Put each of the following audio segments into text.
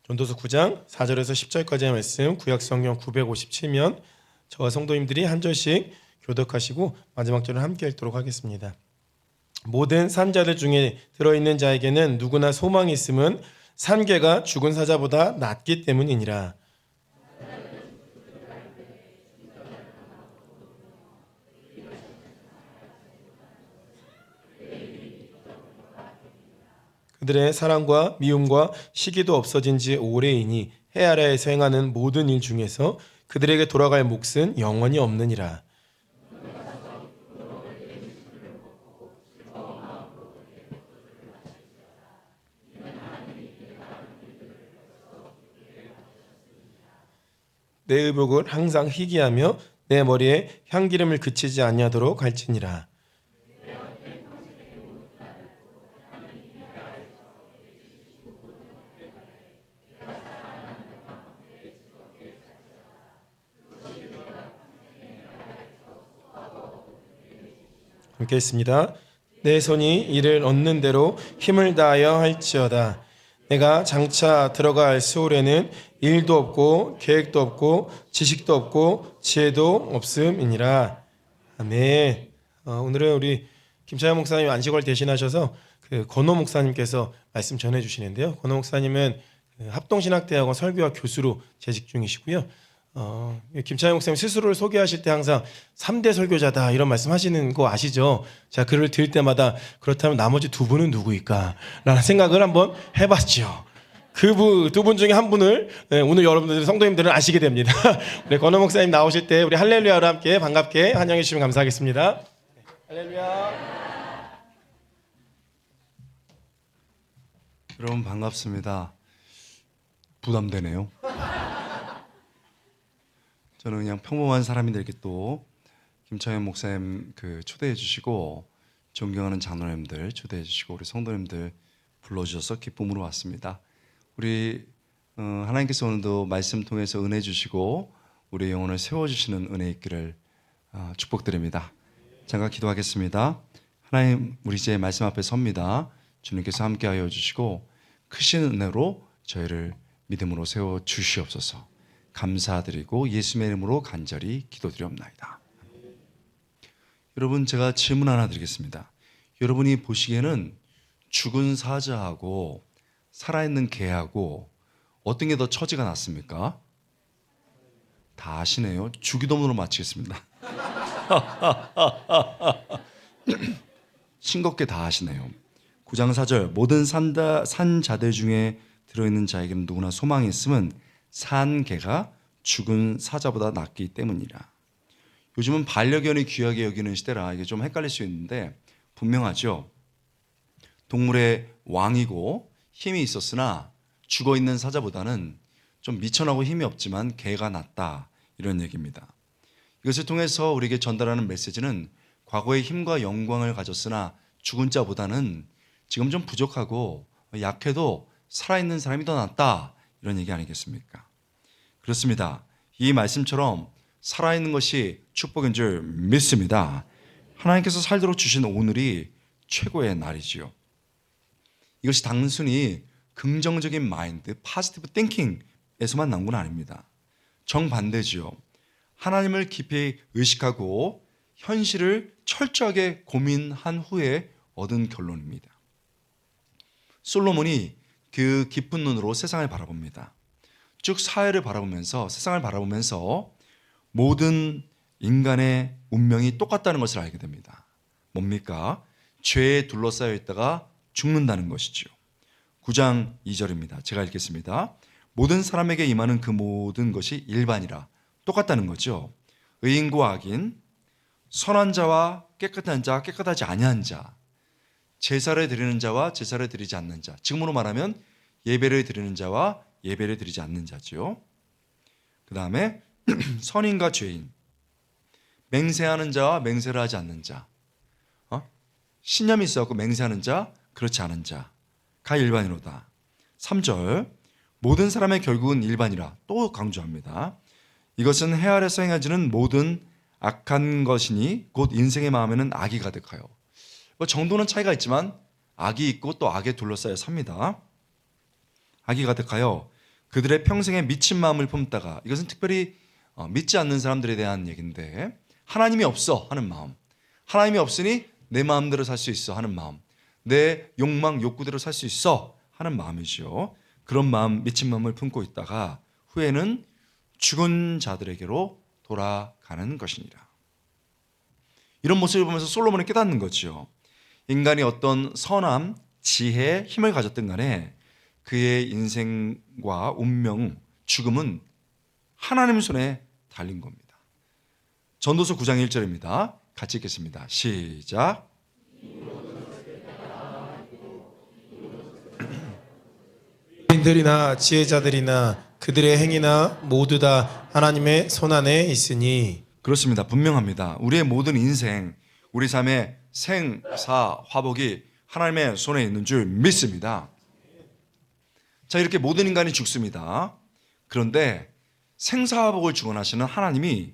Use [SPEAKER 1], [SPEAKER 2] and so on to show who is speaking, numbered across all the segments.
[SPEAKER 1] 전도서 9장 4절에서 10절까지의 말씀 구약성경 957면 저와 성도님들이 한 절씩 교독하시고 마지막 절을 함께 읽도록 하겠습니다. 모든 산자들 중에 들어있는 자에게는 누구나 소망이 있음은 산개가 죽은 사자보다 낫기 때문이니라. 그들의 사랑과 미움과 시기도 없어진 지 오래이니 해 아래에서 행하는 모든 일 중에서 그들에게 돌아갈 몫은 영원히 없느니라. 내 의복을 항상 희귀하며 내 머리에 향기름을 그치지 아니하도록 할지니라. 함께 했습니다. 내 손이 이를 얻는 대로 힘을 다하여 할지어다. 내가 장차 들어갈 수월에는 일도 없고 계획도 없고 지식도 없고 지혜도 없음이니라. 아멘. 오늘은 우리 김차현 목사님 안식월 대신하셔서 그 권호 목사님께서 말씀 전해주시는데요. 권호 목사님은 합동신학대학원 설교학 교수로 재직 중이시고요. 김차현 목사님 스스로를 소개하실 때 항상 3대 설교자다 이런 말씀하시는 거 아시죠? 제가 글을 들을 때마다 그렇다면 나머지 두 분은 누구일까? 라는 생각을 한번 해봤죠. 그 두 분 중에 한 분을 오늘 여러분들 성도님들은 아시게 됩니다. 우리 권호 목사님 나오실 때 우리 할렐루야로 함께 반갑게 환영해 주시면 감사하겠습니다. 할렐루야.
[SPEAKER 2] 여러분 반갑습니다. 부담되네요. 저는 그냥 평범한 사람인데 이렇게 또 김창현 목사님 초대해 주시고 존경하는 장로님들 초대해 주시고 우리 성도님들 불러주셔서 기쁨으로 왔습니다. 우리 하나님께서 오늘도 말씀 통해서 은혜 주시고 우리 영혼을 세워주시는 은혜 있기를 축복드립니다. 잠깐 기도하겠습니다. 하나님, 우리 이제 말씀 앞에 섭니다. 주님께서 함께하여 주시고 크신 은혜로 저희를 믿음으로 세워 주시옵소서. 감사드리고 예수님의 이름으로 간절히 기도드리옵나이다. 여러분, 제가 질문 하나 드리겠습니다. 여러분이 보시기에는 죽은 사자하고 살아있는 개하고 어떤 게 더 처지가 낫습니까? 다 아시네요. 주기도문으로 마치겠습니다. 싱겁게 다 아시네요. 9장 4절 모든 산자들 중에 들어있는 자에게는 누구나 소망이 있음은 산개가 죽은 사자보다 낫기 때문이라. 요즘은 반려견이 귀하게 여기는 시대라 이게 좀 헷갈릴 수 있는데 분명하죠. 동물의 왕이고 힘이 있었으나 죽어있는 사자보다는 좀 미천하고 힘이 없지만 개가 낫다 이런 얘기입니다. 이것을 통해서 우리에게 전달하는 메시지는 과거의 힘과 영광을 가졌으나 죽은 자보다는 지금 좀 부족하고 약해도 살아있는 사람이 더 낫다 이런 얘기 아니겠습니까? 그렇습니다. 이 말씀처럼 살아있는 것이 축복인 줄 믿습니다. 하나님께서 살도록 주신 오늘이 최고의 날이지요. 이것이 단순히 긍정적인 마인드, 파지티브 띵킹에서만 나온 건 아닙니다. 정반대지요. 하나님을 깊이 의식하고 현실을 철저하게 고민한 후에 얻은 결론입니다. 솔로몬이 그 깊은 눈으로 세상을 바라봅니다. 쭉 사회를 바라보면서 세상을 바라보면서 모든 인간의 운명이 똑같다는 것을 알게 됩니다. 뭡니까? 죄에 둘러싸여 있다가 죽는다는 것이죠. 9장 2절입니다. 제가 읽겠습니다. 모든 사람에게 임하는 그 모든 것이 일반이라 똑같다는 거죠. 의인과 악인, 선한 자와 깨끗한 자, 깨끗하지 아니한 자, 제사를 드리는 자와 제사를 드리지 않는 자, 지금으로 말하면 예배를 드리는 자와 예배를 드리지 않는 자죠. 그 다음에 선인과 죄인, 맹세하는 자와 맹세를 하지 않는 자, 신념이 있어갖고 맹세하는 자, 그렇지 않은 자가 일반이로다. 3절 모든 사람의 결국은 일반이라 또 강조합니다. 이것은 해 아래서 행하지는 모든 악한 것이니 곧 인생의 마음에는 악이 가득하여. 정도는 차이가 있지만 악이 있고 또 악에 둘러싸여 삽니다. 악이 가득하여 그들의 평생에 미친 마음을 품다가, 이것은 특별히 믿지 않는 사람들에 대한 얘기인데, 하나님이 없어 하는 마음, 하나님이 없으니 내 마음대로 살 수 있어 하는 마음, 내 욕망 욕구대로 살 수 있어 하는 마음이죠. 그런 마음, 미친 마음을 품고 있다가 후에는 죽은 자들에게로 돌아가는 것이니라. 이런 모습을 보면서 솔로몬이 깨닫는 거죠. 인간이 어떤 선함, 지혜, 힘을 가졌든 간에 그의 인생과 운명, 죽음은 하나님 손에 달린 겁니다. 전도서 9장 1절입니다. 같이 읽겠습니다. 시작.
[SPEAKER 1] 인들이나 지혜자들이나 그들의 행위나 모두 다 하나님의 손안에 있으니.
[SPEAKER 2] 그렇습니다. 분명합니다. 우리의 모든 인생, 우리 삶의 생사 화복이 하나님의 손에 있는 줄 믿습니다. 자, 이렇게 모든 인간이 죽습니다. 그런데 생사화복을 주관하시는 하나님이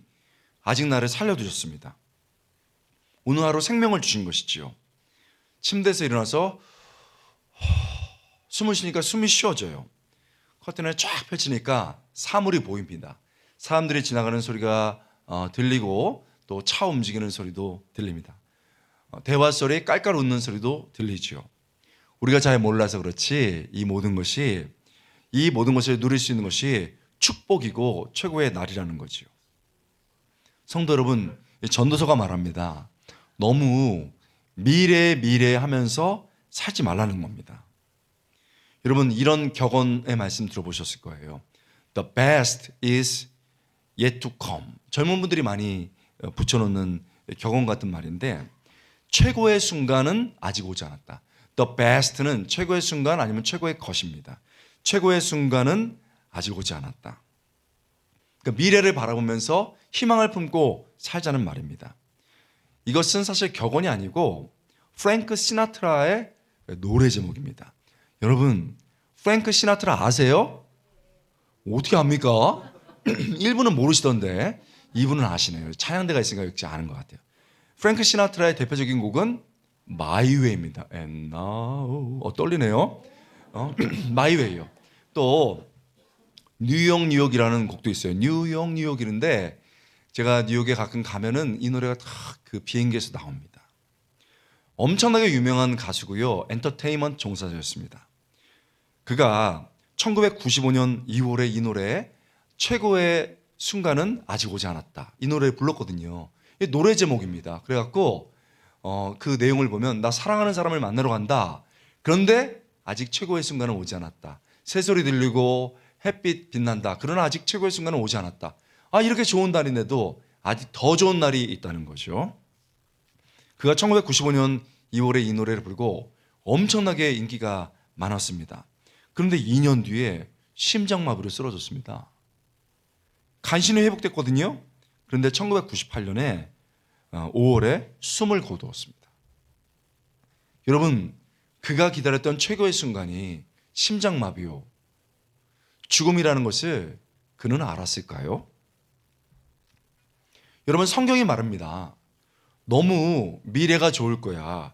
[SPEAKER 2] 아직 나를 살려두셨습니다. 오늘 하루 생명을 주신 것이지요. 침대에서 일어나서 숨을 쉬니까 숨이 쉬어져요. 커튼을 쫙 펼치니까 사물이 보입니다. 사람들이 지나가는 소리가 들리고 또 차 움직이는 소리도 들립니다. 대화 소리, 깔깔 웃는 소리도 들리죠. 우리가 잘 몰라서 그렇지 이 모든 것을 누릴 수 있는 것이 축복이고 최고의 날이라는 거지요. 성도 여러분, 전도서가 말합니다. 너무 미래 하면서 살지 말라는 겁니다. 여러분, 이런 격언의 말씀 들어보셨을 거예요. The best is yet to come. 젊은 분들이 많이 붙여놓는 격언 같은 말인데, 최고의 순간은 아직 오지 않았다. The best는 최고의 순간 아니면 최고의 것입니다. 최고의 순간은 아직 오지 않았다. 그러니까 미래를 바라보면서 희망을 품고 살자는 말입니다. 이것은 사실 격언이 아니고 프랭크 시나트라의 노래 제목입니다. 여러분, 프랭크 시나트라 아세요? 어떻게 압니까? 1분은 모르시던데 2분은 아시네요. 찬양대가 있으니까 역시 아는 것 같아요. 프랭크 시나트라의 대표적인 곡은 마이웨이입니다. And now 떨리네요. 마이웨이요. 또 뉴욕이라는 곡도 있어요. 뉴욕이는데 제가 뉴욕에 가끔 가면은 이 노래가 다 그 비행기에서 나옵니다. 엄청나게 유명한 가수고요. 엔터테인먼트 종사자였습니다. 그가 1995년 2월에 이 노래 최고의 순간은 아직 오지 않았다. 이 노래를 불렀거든요. 이 노래 제목입니다. 그래갖고 그 내용을 보면 나 사랑하는 사람을 만나러 간다. 그런데 아직 최고의 순간은 오지 않았다. 새소리 들리고 햇빛 빛난다. 그러나 아직 최고의 순간은 오지 않았다. 이렇게 좋은 날인데도 아직 더 좋은 날이 있다는 거죠. 그가 1995년 2월에 이 노래를 부르고 엄청나게 인기가 많았습니다. 그런데 2년 뒤에 심장마비로 쓰러졌습니다. 간신히 회복됐거든요. 그런데 1998년에 5월에 숨을 거두었습니다. 여러분, 그가 기다렸던 최고의 순간이 심장마비요. 죽음이라는 것을 그는 알았을까요? 여러분, 성경이 말합니다. 너무 미래가 좋을 거야.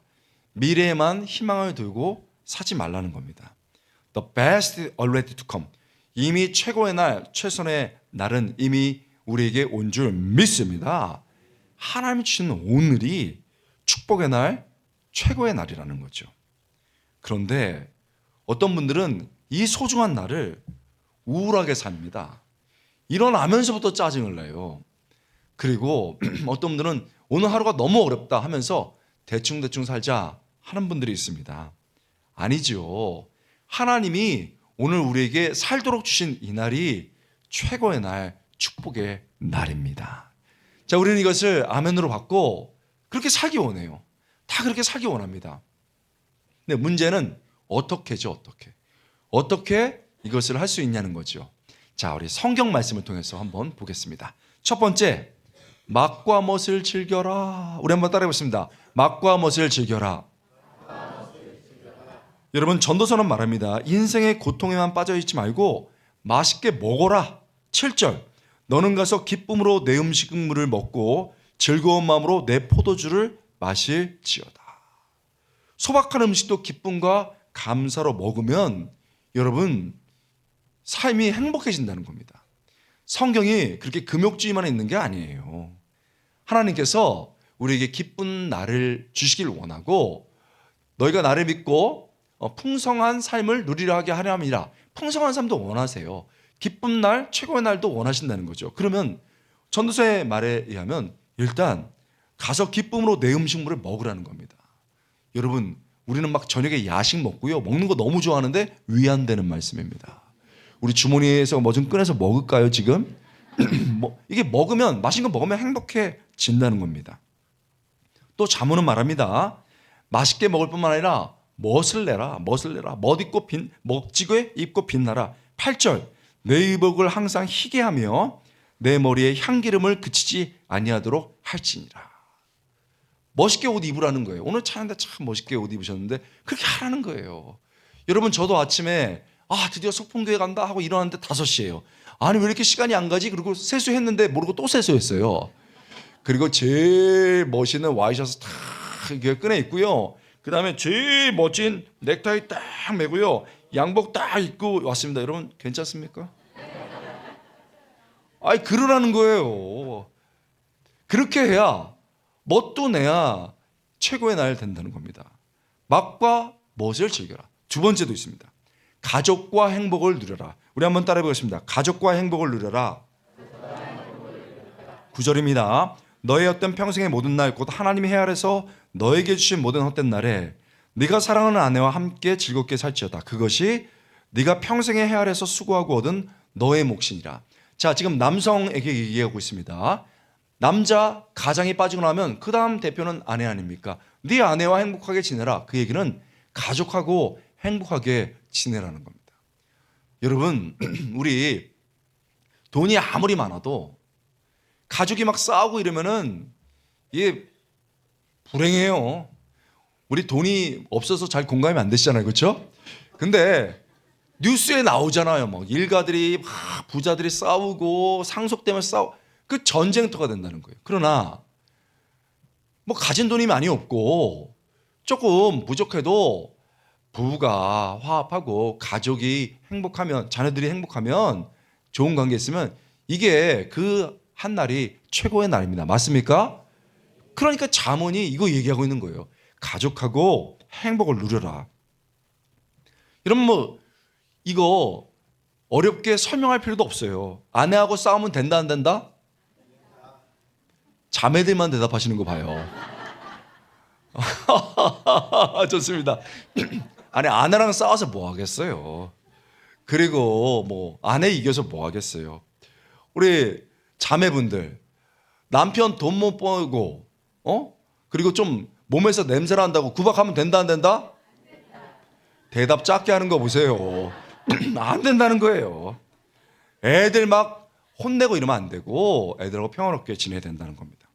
[SPEAKER 2] 미래에만 희망을 두고 사지 말라는 겁니다. The best already to come. 이미 최고의 날, 최선의 날은 이미 우리에게 온 줄 믿습니다. 하나님이 주시는 오늘이 축복의 날, 최고의 날이라는 거죠. 그런데 어떤 분들은 이 소중한 날을 우울하게 삽니다. 일어나면서부터 짜증을 내요. 그리고 어떤 분들은 오늘 하루가 너무 어렵다 하면서 대충 살자 하는 분들이 있습니다. 아니죠. 하나님이 오늘 우리에게 살도록 주신 이 날이 최고의 날, 축복의 날입니다. 자, 우리는 이것을 아멘으로 받고 그렇게 살기 원해요. 다 그렇게 살기 원합니다. 근데 문제는 어떻게죠? 어떻게 이것을 할 수 있냐는 거죠. 자, 우리 성경 말씀을 통해서 한번 보겠습니다. 첫 번째, 맛과 멋을 즐겨라. 우리 한번 따라해 보겠습니다. 맛과 멋을 즐겨라. 여러분, 전도서는 말합니다. 인생의 고통에만 빠져있지 말고 맛있게 먹어라. 7절, 너는 가서 기쁨으로 내 음식물을 먹고 즐거운 마음으로 내 포도주를 마실지어다. 소박한 음식도 기쁨과 감사로 먹으면 여러분 삶이 행복해진다는 겁니다. 성경이 그렇게 금욕주의만 있는 게 아니에요. 하나님께서 우리에게 기쁜 날을 주시길 원하고 너희가 나를 믿고 풍성한 삶을 누리려 하게 하려 함이라. 풍성한 삶도 원하세요. 기쁜 날, 최고의 날도 원하신다는 거죠. 그러면 전도서의 말에 의하면 일단 가서 기쁨으로 내 음식물을 먹으라는 겁니다. 여러분, 우리는 막 저녁에 야식 먹고요. 먹는 거 너무 좋아하는데 위안되는 말씀입니다. 우리 주머니에서 뭐 좀 꺼내서 먹을까요, 지금? 이게 먹으면, 맛있는 거 먹으면 행복해진다는 겁니다. 또 자문은 말합니다. 맛있게 먹을 뿐만 아니라 멋을 내라. 멋지게 입고 빛나라. 8절, 내 의복을 항상 희게 하며 내 머리에 향기름을 그치지 아니하도록 할지니라. 멋있게 옷 입으라는 거예요. 오늘 차는데 참 멋있게 옷 입으셨는데 그렇게 하라는 거예요. 여러분, 저도 아침에 드디어 소풍교회 간다 하고 일어났는데 5시예요. 아니 왜 이렇게 시간이 안 가지? 그리고 세수했는데 모르고 또 세수했어요. 그리고 제일 멋있는 와이셔츠 탁 꺼내 입고요. 그 다음에 제일 멋진 넥타이 딱 매고요. 양복 딱 입고 왔습니다. 여러분 괜찮습니까? 그러라는 거예요. 그렇게 해야 멋도 내야 최고의 날 된다는 겁니다. 맛과 멋을 즐겨라. 두 번째도 있습니다. 가족과 행복을 누려라. 우리 한번 따라해 보겠습니다. 가족과 행복을 누려라. 9절입니다. 너의 헛된 평생의 모든 날 곧 하나님이 헤아려서 너에게 주신 모든 헛된 날에 네가 사랑하는 아내와 함께 즐겁게 살지어다. 그것이 네가 평생에 헤아려서 수고하고 얻은 너의 몫이니라. 자, 지금 남성에게 얘기하고 있습니다. 남자 가장이 빠지고 나면 그 다음 대표는 아내 아닙니까? 네 아내와 행복하게 지내라. 그 얘기는 가족하고 행복하게 지내라는 겁니다. 여러분, 우리 돈이 아무리 많아도 가족이 막 싸우고 이러면은 이게 불행해요. 우리 돈이 없어서 잘 공감이 안 되시잖아요, 그렇죠? 근데 뉴스에 나오잖아요. 막 일가들이 막 부자들이 싸우고 상속 때문에 그 전쟁터가 된다는 거예요. 그러나 뭐 가진 돈이 많이 없고 조금 부족해도 부부가 화합하고 가족이 행복하면, 자녀들이 행복하면, 좋은 관계 있으면 이게 그 한 날이 최고의 날입니다. 맞습니까? 그러니까 잠언이 이거 얘기하고 있는 거예요. 가족하고 행복을 누려라. 여러분, 이거 어렵게 설명할 필요도 없어요. 아내하고 싸우면 된다 안 된다? 자매들만 대답하시는 거 봐요. 좋습니다. 아니, 아내랑 싸워서 뭐 하겠어요. 그리고 아내 이겨서 뭐 하겠어요. 우리 자매분들, 남편 돈 못 벌고 그리고 좀 몸에서 냄새 난다고 구박하면 된다 안 된다? 대답 작게 하는 거 보세요. 안 된다는 거예요. 애들 막 혼내고 이러면 안 되고 애들하고 평화롭게 지내야 된다는 겁니다.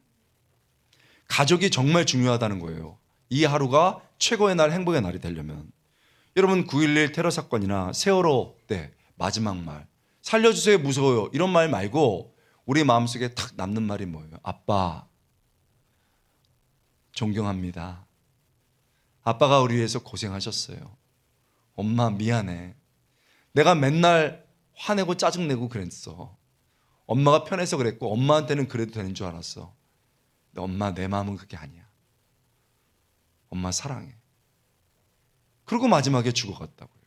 [SPEAKER 2] 가족이 정말 중요하다는 거예요. 이 하루가 최고의 날, 행복의 날이 되려면. 여러분, 9.11 테러 사건이나 세월호 때 마지막 말, 살려주세요, 무서워요, 이런 말 말고 우리 마음속에 탁 남는 말이 뭐예요? 아빠 존경합니다. 아빠가 우리 위해서 고생하셨어요. 엄마 미안해. 내가 맨날 화내고 짜증내고 그랬어. 엄마가 편해서 그랬고 엄마한테는 그래도 되는 줄 알았어. 근데 엄마, 내 마음은 그게 아니야. 엄마 사랑해. 그리고 마지막에 죽어갔다고요.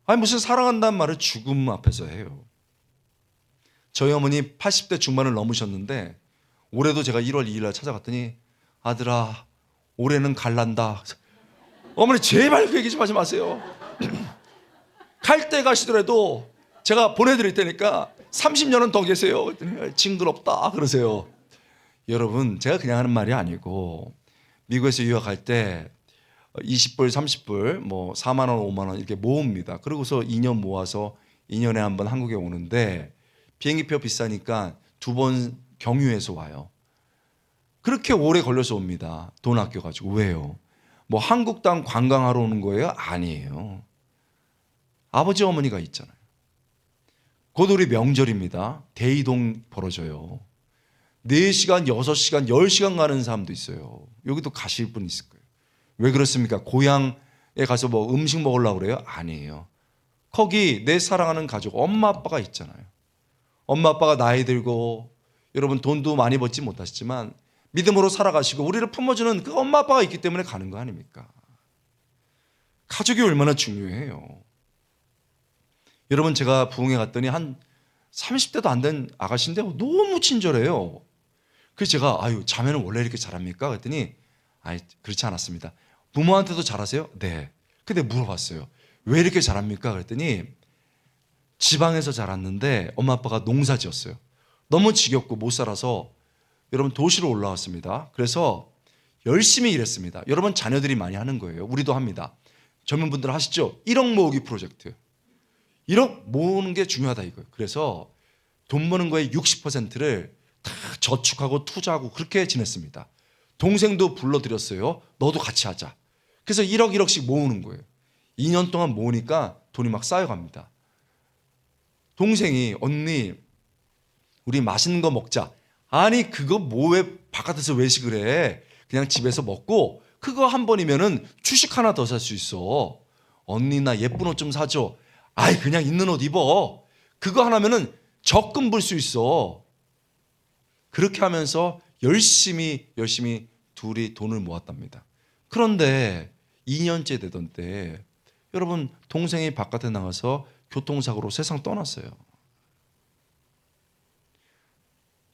[SPEAKER 2] 아니, 무슨 사랑한다는 말을 죽음 앞에서 해요. 저희 어머니 80대 중반을 넘으셨는데 올해도 제가 1월 2일 날 찾아갔더니 아들아, 올해는 갈란다. 어머니 제발 그 얘기 좀 하지 마세요. 갈 때 가시더라도 제가 보내드릴 테니까 30년은 더 계세요. 그랬더니 징그럽다 그러세요. 여러분, 제가 그냥 하는 말이 아니고 미국에서 유학할 때 20불, 30불, 4만 원, 5만 원 이렇게 모읍니다. 그러고서 2년 모아서 2년에 한 번 한국에 오는데 비행기표 비싸니까 2번 경유해서 와요. 그렇게 오래 걸려서 옵니다. 돈 아껴가지고. 왜요? 한국당 관광하러 오는 거예요? 아니에요. 아버지 어머니가 있잖아요. 곧 우리 명절입니다. 대이동 벌어져요. 4시간, 6시간, 10시간 가는 사람도 있어요. 여기도 가실 분 있을 거예요. 왜 그렇습니까? 고향에 가서 음식 먹으려고 그래요? 아니에요. 거기 내 사랑하는 가족, 엄마 아빠가 있잖아요. 엄마 아빠가 나이 들고 여러분 돈도 많이 벌지 못하시지만 믿음으로 살아가시고 우리를 품어주는 그 엄마 아빠가 있기 때문에 가는 거 아닙니까? 가족이 얼마나 중요해요. 여러분, 제가 부흥회 갔더니 한 30대도 안 된 아가씨인데 너무 친절해요. 그래서 제가 자매는 원래 이렇게 잘합니까? 그랬더니 그렇지 않았습니다. 부모한테도 잘하세요? 네. 근데 물어봤어요. 왜 이렇게 잘합니까? 그랬더니 지방에서 자랐는데 엄마 아빠가 농사 지었어요. 너무 지겹고 못 살아서 여러분 도시로 올라왔습니다. 그래서 열심히 일했습니다. 여러분 자녀들이 많이 하는 거예요. 우리도 합니다. 젊은 분들 하시죠? 1억 모으기 프로젝트. 1억 모으는 게 중요하다 이거예요. 그래서 돈 버는 거의 60%를 다 저축하고 투자하고 그렇게 지냈습니다. 동생도 불러드렸어요. 너도 같이 하자. 그래서 1억씩 모으는 거예요. 2년 동안 모으니까 돈이 막 쌓여갑니다. 동생이 언니 우리 맛있는 거 먹자. 아니 그거 왜 바깥에서 외식을 해. 그냥 집에서 먹고 그거 한 번이면은 주식 하나 더 살 수 있어. 언니 나 예쁜 옷 좀 사줘. 그냥 있는 옷 입어. 그거 하나면은 적금 벌 수 있어. 그렇게 하면서 열심히 둘이 돈을 모았답니다. 그런데 2년째 되던 때 여러분 동생이 바깥에 나가서 교통사고로 세상 떠났어요.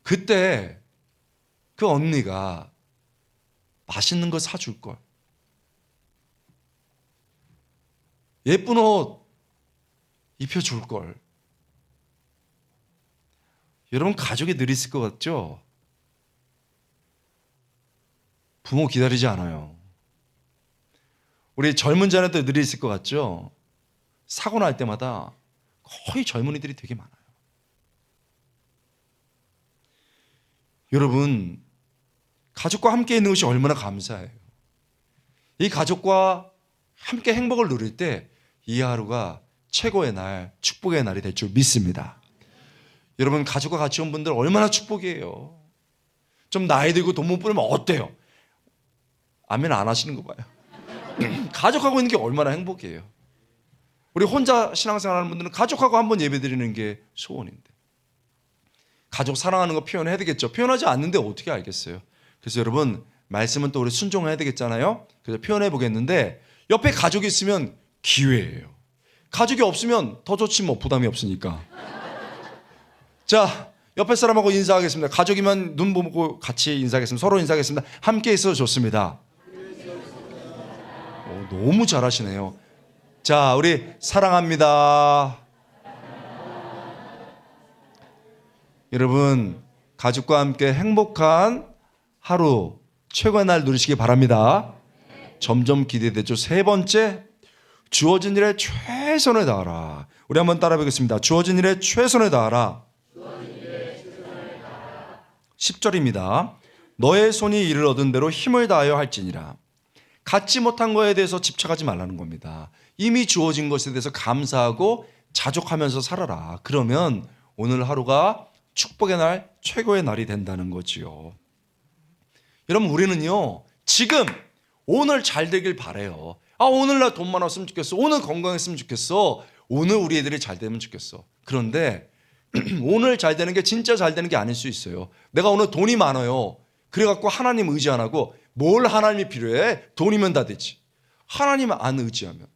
[SPEAKER 2] 그때 그 언니가 맛있는 거 사줄 걸. 예쁜 옷 입혀줄 걸. 여러분 가족이 늘 있을 것 같죠? 부모 기다리지 않아요. 우리 젊은 자녀들 늘 있을 것 같죠? 사고 날 때마다 거의 젊은이들이 되게 많아요. 여러분 가족과 함께 있는 것이 얼마나 감사해요. 이 가족과 함께 행복을 누릴 때 이 하루가 최고의 날, 축복의 날이 될 줄 믿습니다. 여러분 가족과 같이 온 분들 얼마나 축복이에요. 좀 나이 들고 돈 못 벌면 어때요? 아멘 안 하시는 거 봐요. 가족하고 있는 게 얼마나 행복이에요. 우리 혼자 신앙생활 하는 분들은 가족하고 한번 예배드리는 게 소원인데 가족 사랑하는 거 표현해야 되겠죠. 표현하지 않는데 어떻게 알겠어요. 그래서 여러분 말씀은 또 우리 순종해야 되겠잖아요. 그래서 표현해 보겠는데 옆에 가족이 있으면 기회예요. 가족이 없으면 더 좋지 뭐 부담이 없으니까. 자 옆에 사람하고 인사하겠습니다. 가족이면 눈 보고 같이 인사하겠습니다. 서로 인사하겠습니다. 함께 있어도 좋습니다. 너무 잘하시네요. 자 우리 사랑합니다. 여러분 가족과 함께 행복한 하루 최고의 날 누리시기 바랍니다. 점점 기대되죠. 세 번째 주어진 일에 최선을 다하라. 우리 한번 따라 보겠습니다. 주어진 일에 최선을 다하라. 10절입니다. 너의 손이 이를 얻은 대로 힘을 다하여 할지니라. 갖지 못한 거에 대해서 집착하지 말라는 겁니다. 이미 주어진 것에 대해서 감사하고 자족하면서 살아라. 그러면 오늘 하루가 축복의 날, 최고의 날이 된다는 거지요. 여러분 우리는요 지금 오늘 잘 되길 바래요. 오늘 나 돈 많았으면 좋겠어. 오늘 건강했으면 좋겠어. 오늘 우리 애들이 잘 되면 좋겠어. 그런데 오늘 잘 되는 게 진짜 잘 되는 게 아닐 수 있어요. 내가 오늘 돈이 많아요. 그래갖고 하나님 의지 안 하고 뭘 하나님이 필요해? 돈이면 다 되지. 하나님 안 의지하면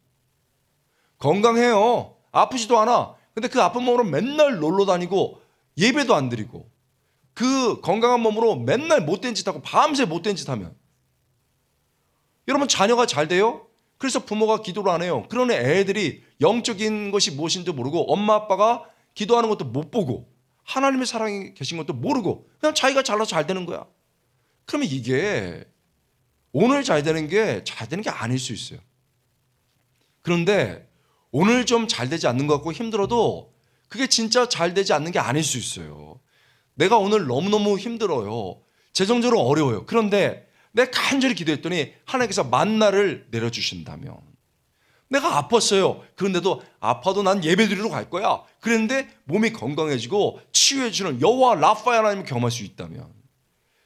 [SPEAKER 2] 건강해요. 아프지도 않아. 근데 그 아픈 몸으로 맨날 놀러 다니고 예배도 안 드리고 그 건강한 몸으로 맨날 못된 짓 하고 밤새 못된 짓 하면 여러분 자녀가 잘 돼요? 그래서 부모가 기도를 안 해요. 그러니 애들이 영적인 것이 무엇인지 모르고 엄마 아빠가 기도하는 것도 못 보고 하나님의 사랑이 계신 것도 모르고 그냥 자기가 잘나서 잘 되는 거야. 그러면 이게 오늘 잘 되는 게 아닐 수 있어요. 그런데 오늘 좀 잘 되지 않는 것 같고 힘들어도 그게 진짜 잘 되지 않는 게 아닐 수 있어요. 내가 오늘 너무너무 힘들어요. 재정적으로 어려워요. 그런데 내가 간절히 기도했더니 하나님께서 만나를 내려주신다면 내가 아팠어요. 그런데도 아파도 난 예배드리러 갈 거야. 그랬는데 몸이 건강해지고 치유해주는 여호와 라파엘 하나님을 경험할 수 있다면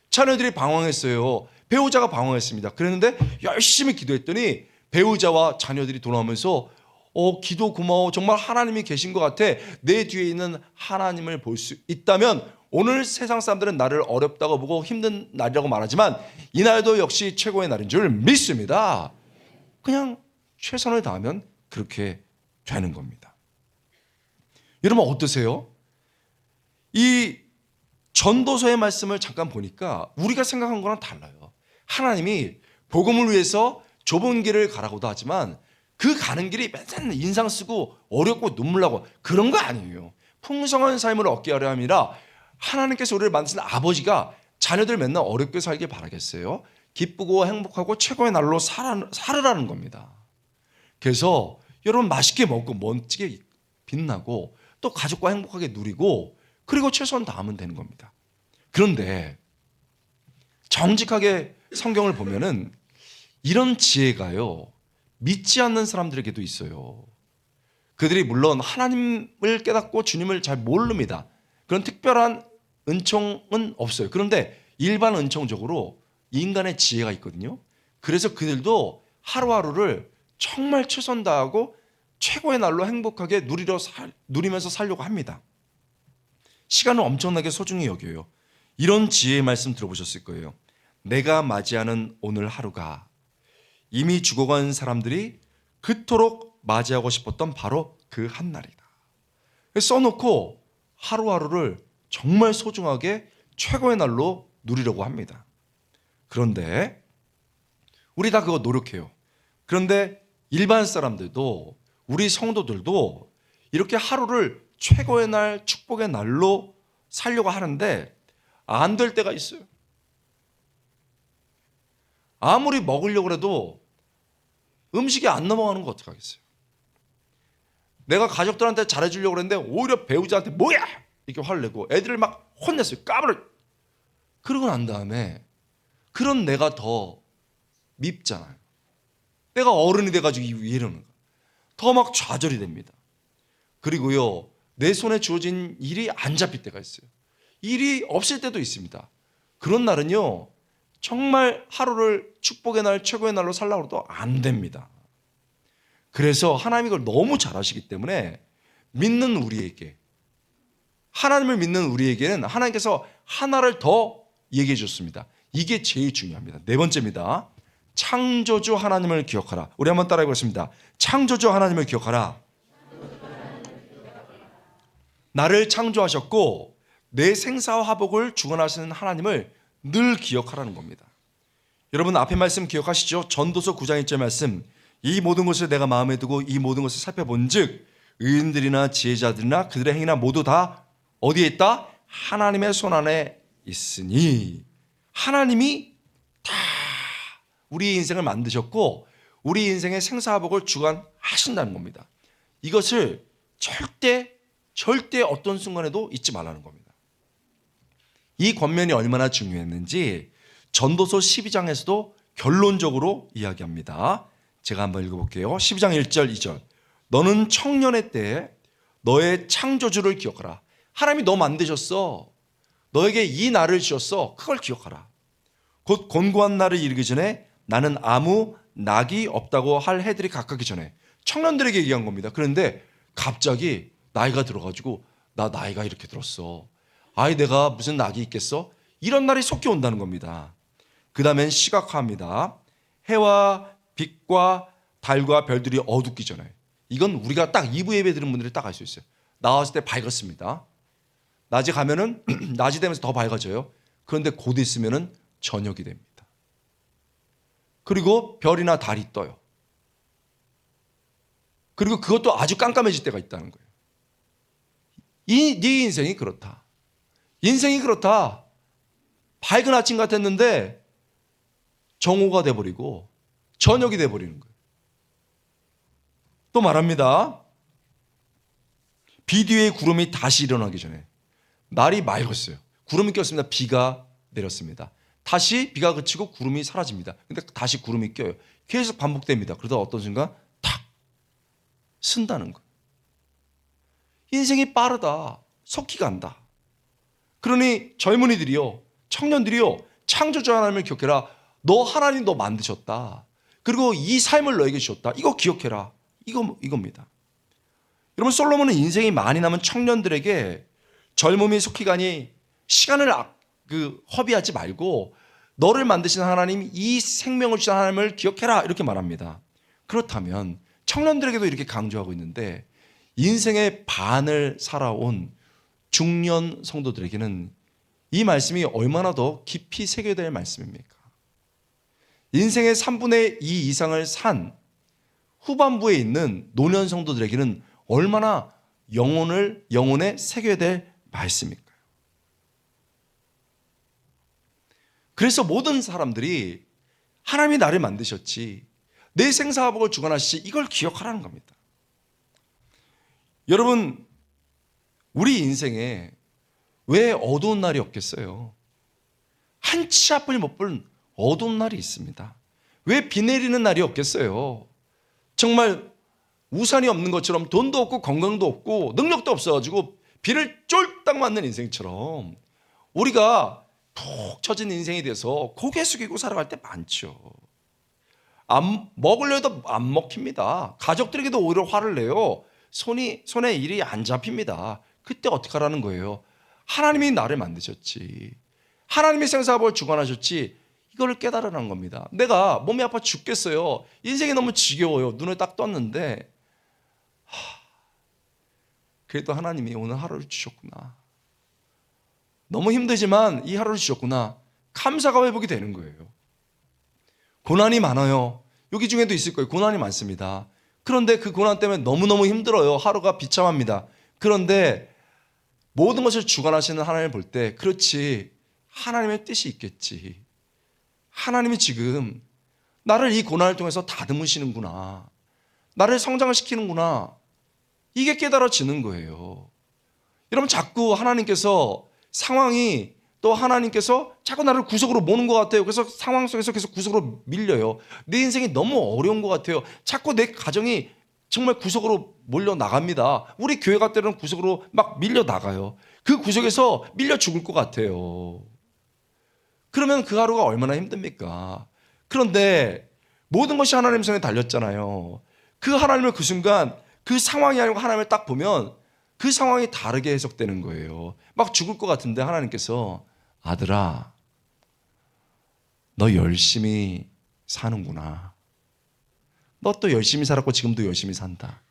[SPEAKER 2] 자녀들이 방황했어요. 배우자가 방황했습니다. 그랬는데 열심히 기도했더니 배우자와 자녀들이 돌아오면서 기도 고마워. 정말 하나님이 계신 것 같아. 내 뒤에 있는 하나님을 볼 수 있다면 오늘 세상 사람들은 나를 어렵다고 보고 힘든 날이라고 말하지만 이날도 역시 최고의 날인 줄 믿습니다. 그냥 최선을 다하면 그렇게 되는 겁니다. 여러분 어떠세요? 이 전도서의 말씀을 잠깐 보니까 우리가 생각한 거랑 달라요. 하나님이 복음을 위해서 좁은 길을 가라고도 하지만 그 가는 길이 맨날 인상 쓰고 어렵고 눈물 나고 그런 거 아니에요. 풍성한 삶을 얻게 하려 함이라 하나님께서 우리를 만드신 아버지가 자녀들 맨날 어렵게 살길 바라겠어요? 기쁘고 행복하고 최고의 날로 살으라는 겁니다. 그래서 여러분 맛있게 먹고 멋지게 빛나고 또 가족과 행복하게 누리고 그리고 최선 다하면 되는 겁니다. 그런데 정직하게 성경을 보면은 이런 지혜가요 믿지 않는 사람들에게도 있어요. 그들이 물론 하나님을 깨닫고 주님을 잘 모릅니다. 그런 특별한 은총은 없어요. 그런데 일반 은총적으로 인간의 지혜가 있거든요. 그래서 그들도 하루하루를 정말 최선 다하고 최고의 날로 행복하게 누리면서 살려고 합니다. 시간을 엄청나게 소중히 여겨요. 이런 지혜의 말씀 들어보셨을 거예요. 내가 맞이하는 오늘 하루가 이미 죽어간 사람들이 그토록 맞이하고 싶었던 바로 그 한날이다. 써놓고 하루하루를 정말 소중하게 최고의 날로 누리려고 합니다. 그런데 우리 다 그거 노력해요. 그런데 일반 사람들도 우리 성도들도 이렇게 하루를 최고의 날, 축복의 날로 살려고 하는데 안 될 때가 있어요. 아무리 먹으려고 해도 음식이 안 넘어가는 거 어떡하겠어요? 내가 가족들한테 잘해주려고 했는데 오히려 배우자한테 뭐야! 이렇게 화를 내고 애들을 막 혼냈어요. 까불어. 그러고 난 다음에 그런 내가 더 밉잖아요. 내가 어른이 돼가지고 왜 이러는 거야. 더 막 좌절이 됩니다. 그리고요 내 손에 주어진 일이 안 잡힐 때가 있어요. 일이 없을 때도 있습니다. 그런 날은요 정말 하루를 축복의 날, 최고의 날로 살려고 해도 안 됩니다. 그래서 하나님이 이걸 너무 잘 아시기 때문에 믿는 우리에게, 하나님을 믿는 우리에게는 하나님께서 하나를 더 얘기해 줬습니다. 이게 제일 중요합니다. 네 번째입니다. 창조주 하나님을 기억하라. 우리 한번 따라해 보겠습니다. 창조주 하나님을 기억하라. 나를 창조하셨고 내 생사와 화복을 주관하시는 하나님을 늘 기억하라는 겁니다. 여러분 앞에 말씀 기억하시죠? 전도서 9장 1절 말씀. 이 모든 것을 내가 마음에 두고 이 모든 것을 살펴본즉 의인들이나 지혜자들이나 그들의 행위나 모두 다 어디에 있다? 하나님의 손 안에 있으니. 하나님이 다 우리 인생을 만드셨고 우리 인생의 생사화복을 주관하신다는 겁니다. 이것을 절대 어떤 순간에도 잊지 말라는 겁니다. 이 권면이 얼마나 중요했는지 전도서 12장에서도 결론적으로 이야기합니다. 제가 한번 읽어볼게요. 12장 1절 2절. 너는 청년의 때에 너의 창조주를 기억하라. 하나님이 너 만드셨어. 너에게 이 날을 주셨어. 그걸 기억하라. 곧 곤고한 날을 이르기 전에 나는 아무 낙이 없다고 할 해들이 가깝기 전에. 청년들에게 얘기한 겁니다. 그런데 갑자기 나이가 들어가지고 나 나이가 이렇게 들었어. 아이 내가 무슨 낙이 있겠어? 이런 날이 속히 온다는 겁니다. 그 다음엔 시각화합니다. 해와 빛과 달과 별들이 어둡기 전에. 이건 우리가 딱 2부 예배 드는 분들이 딱 알 수 있어요. 나왔을 때 밝았습니다. 낮에 가면은 낮이 되면서 더 밝아져요. 그런데 곧 있으면은 저녁이 됩니다. 그리고 별이나 달이 떠요. 그리고 그것도 아주 깜깜해질 때가 있다는 거예요. 네 인생이 그렇다. 인생이 그렇다. 밝은 아침 같았는데 정오가 돼버리고 저녁이 돼버리는 거예요. 또 말합니다. 비 뒤에 구름이 다시 일어나기 전에. 날이 맑았어요. 구름이 꼈습니다. 비가 내렸습니다. 다시 비가 그치고 구름이 사라집니다. 근데 다시 구름이 껴요. 계속 반복됩니다. 그러다 어떤 순간 탁 쓴다는 거예요. 인생이 빠르다. 속히 간다. 그러니 젊은이들이요, 청년들이요, 창조주 하나님을 기억해라. 너 하나님 너 만드셨다. 그리고 이 삶을 너에게 주셨다. 이거 기억해라. 이겁니다. 여러분, 솔로몬은 인생이 많이 남은 청년들에게 젊음이 속히가니 시간을 허비하지 말고 너를 만드신 하나님, 이 생명을 주신 하나님을 기억해라, 이렇게 말합니다. 그렇다면 청년들에게도 이렇게 강조하고 있는데, 인생의 반을 살아온 중년 성도들에게는 이 말씀이 얼마나 더 깊이 새겨될 말씀입니까? 인생의 3분의 2 이상을 산 후반부에 있는 노년 성도들에게는 얼마나 영혼에 새겨야 될 말씀일까요? 그래서 모든 사람들이 하나님이 나를 만드셨지, 내 생사화복을 주관하시지, 이걸 기억하라는 겁니다. 여러분, 우리 인생에 왜 어두운 날이 없겠어요? 한 치 앞을 못 본 어두운 날이 있습니다. 왜 비 내리는 날이 없겠어요? 정말 우산이 없는 것처럼 돈도 없고 건강도 없고 능력도 없어가지고 비를 쫄딱 맞는 인생처럼 우리가 푹 처진 인생이 돼서 고개 숙이고 살아갈 때 많죠. 먹으려 해도 안 먹힙니다. 가족들에게도 오히려 화를 내요. 손에 일이 안 잡힙니다. 그때 어떻게 하라는 거예요? 하나님이 나를 만드셨지, 하나님이 생사화복을 주관하셨지, 이걸 깨달으라는 겁니다. 내가 몸이 아파 죽겠어요. 인생이 너무 지겨워요. 눈을 딱 떴는데 그래도 하나님이 오늘 하루를 주셨구나, 너무 힘들지만 이 하루를 주셨구나, 감사가 회복이 되는 거예요. 고난이 많아요. 여기 중에도 있을 거예요. 고난이 많습니다. 그런데 그 고난 때문에 너무너무 힘들어요. 하루가 비참합니다. 그런데 모든 것을 주관하시는 하나님을 볼 때, 그렇지, 하나님의 뜻이 있겠지, 하나님이 지금 나를 이 고난을 통해서 다듬으시는구나, 나를 성장을 시키는구나, 이게 깨달아지는 거예요. 여러분, 자꾸 하나님께서 상황이, 또 하나님께서 자꾸 나를 구석으로 모는 것 같아요. 그래서 상황 속에서 계속 구석으로 밀려요. 내 인생이 너무 어려운 것 같아요. 자꾸 내 가정이 정말 구석으로 몰려 나갑니다. 우리 교회 갈 때는 구석으로 막 밀려 나가요. 그 구석에서 밀려 죽을 것 같아요. 그러면 그 하루가 얼마나 힘듭니까? 그런데 모든 것이 하나님 손에 달렸잖아요. 그 하나님을 그 순간, 그 상황이 아니고 하나님을 딱 보면 그 상황이 다르게 해석되는 거예요. 막 죽을 것 같은데 하나님께서, 아들아, 너 열심히 사는구나. 너 또 열심히 살았고 지금도 열심히 산다.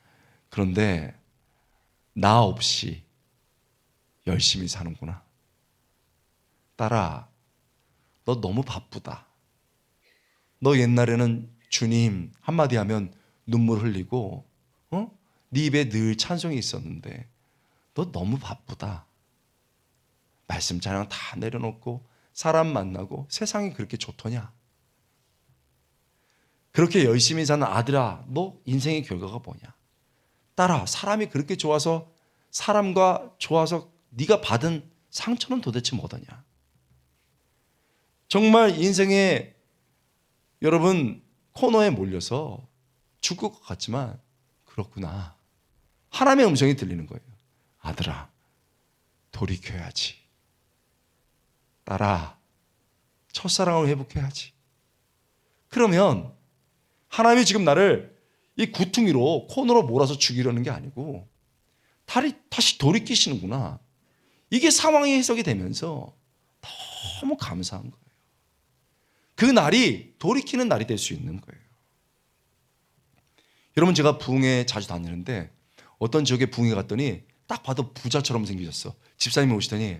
[SPEAKER 2] 그런데 나 없이 열심히 사는구나. 딸아, 너 너무 바쁘다. 너 옛날에는 주님 한마디 하면 눈물 흘리고 네 입에 늘 찬송이 있었는데 너 너무 바쁘다. 말씀 찬양 다 내려놓고 사람 만나고 세상이 그렇게 좋더냐? 그렇게 열심히 사는 아들아, 너 인생의 결과가 뭐냐? 딸아, 사람이 그렇게 좋아서, 사람과 좋아서 네가 받은 상처는 도대체 뭐더냐? 정말 인생에 여러분 코너에 몰려서 죽을 것 같지만 그렇구나, 하나님의 음성이 들리는 거예요. 아들아, 돌이켜야지. 딸아, 첫사랑을 회복해야지. 그러면 하나님이 지금 나를 이 구퉁이로 코너로 몰아서 죽이려는 게 아니고 다시 돌이키시는구나, 이게 상황이 해석이 되면서 너무 감사한 거예요. 그 날이 돌이키는 날이 될 수 있는 거예요. 여러분, 제가 부흥회 자주 다니는데 어떤 지역에 부흥회 갔더니 딱 봐도 부자처럼 생기셨어. 집사님이 오시더니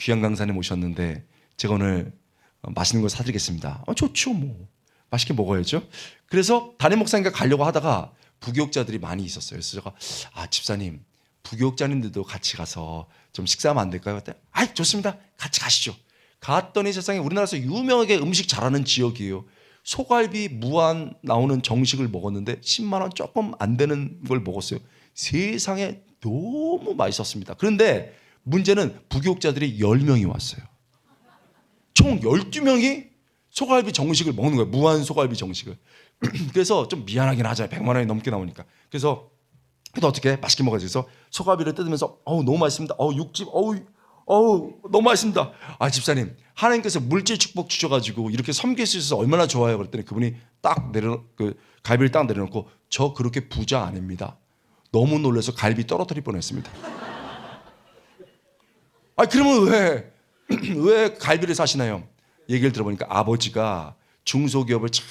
[SPEAKER 2] 귀한 강사님 오셨는데 제가 오늘 맛있는 걸 사드리겠습니다. 좋죠, 뭐 맛있게 먹어야죠. 그래서 담임 목사님과 가려고 하다가 부교육자들이 많이 있었어요. 그래서 제가 집사님, 부교육자님들도 같이 가서 좀 식사하면 안 될까요? 그랬더니 좋습니다, 같이 가시죠. 갔더니 세상에 우리나라에서 유명하게 음식 잘하는 지역이에요. 소갈비 무한 나오는 정식을 먹었는데 10만 원 조금 안 되는 걸 먹었어요. 세상에 너무 맛있었습니다. 그런데 문제는 부교육자들이 10명이 왔어요. 총 12명이 소갈비 정식을 먹는 거예요. 무한 소갈비 정식을. 그래서 좀 미안하긴 하잖아요. 100만 원이 넘게 나오니까. 그래서 어떻게 맛있게 먹어야지. 그래서 소갈비를 뜯으면서 너무 맛있습니다. 육즙 너무 맛있습니다. 집사님, 하나님께서 물질 축복 주셔가지고 이렇게 섬길 수 있어서 얼마나 좋아요. 그랬더니 그분이 갈비를 딱 내려놓고 저 그렇게 부자 아닙니다. 너무 놀라서 갈비 떨어뜨릴 뻔했습니다. 그러면 왜 갈비를 사시나요? 얘기를 들어보니까 아버지가 중소기업을 참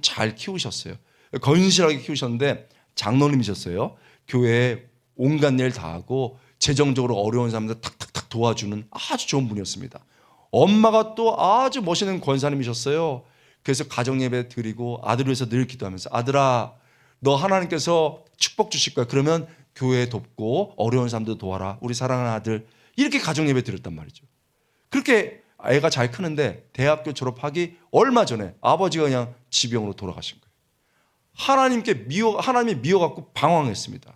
[SPEAKER 2] 잘 키우셨어요. 건실하게 키우셨는데 장로님이셨어요. 교회에 온갖 일 다 하고 재정적으로 어려운 사람들 탁탁탁 도와주는 아주 좋은 분이었습니다. 엄마가 또 아주 멋있는 권사님이셨어요. 그래서 가정예배 드리고 아들을 위해서 늘 기도하면서 아들아 너 하나님께서 축복 주실 거야. 그러면 교회 돕고 어려운 사람들 도와라. 우리 사랑하는 아들. 이렇게 가정예배 드렸단 말이죠. 그렇게 애가 잘 크는데 대학교 졸업하기 얼마 전에 아버지가 그냥 지병으로 돌아가신 거예요. 하나님이 미워갖고 방황했습니다.